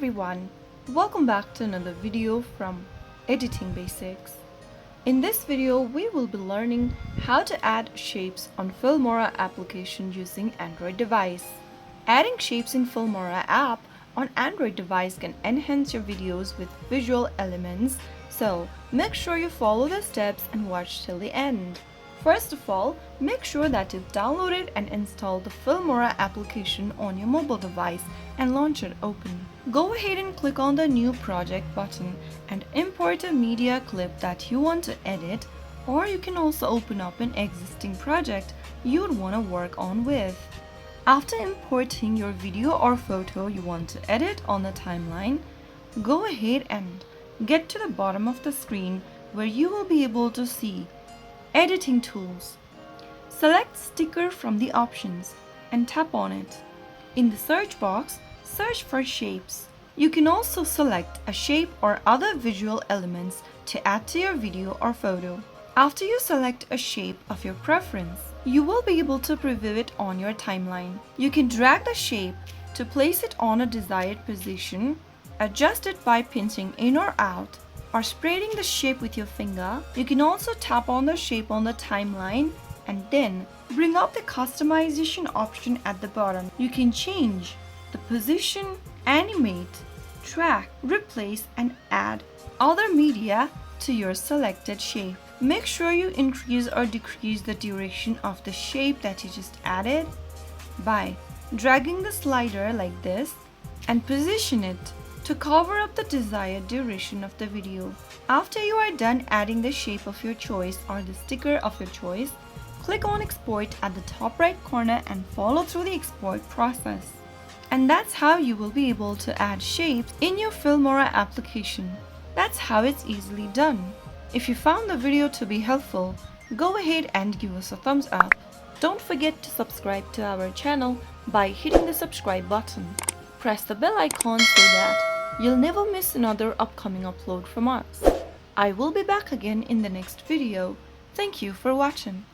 everyone, welcome back to another video from Editing Basics. In this video, we will be learning how to add shapes on Filmora application using Android device. Adding shapes in Filmora app on Android device can enhance your videos with visual elements, so make sure you follow the steps and watch till the end. First of all, make sure that you've downloaded and installed the Filmora application on your mobile device and launch it open. Go ahead and click on the New Project button and import a media clip that you want to edit, or you can also open up an existing project you'd want to work on with. After importing your video or photo you want to edit on the timeline, go ahead and get to the bottom of the screen where you will be able to see Editing Tools. Select Sticker from the options and tap on it. In the search box, search for shapes. You can also select a shape or other visual elements to add to your video or photo. After you select a shape of your preference, you will be able to preview it on your timeline. You can drag the shape to place it on a desired position, adjust it by pinching in or out, or spreading the shape with your finger. You can also tap on the shape on the timeline and then bring up the customization option at the bottom. You can change the position, animate, track, replace, and add other media to your selected shape. Make sure you increase or decrease the duration of the shape that you just added by dragging the slider like this and position it to cover up the desired duration of the video. After you are done adding the shape of your choice or the sticker of your choice, click on Export at the top right corner and follow through the export process. And that's how you will be able to add shapes in your Filmora application. That's how it's easily done. If you found the video to be helpful, go ahead and give us a thumbs up. Don't forget to subscribe to our channel by hitting the subscribe button. Press the bell icon so that you'll never miss another upcoming upload from us. I will be back again in the next video. Thank you for watching.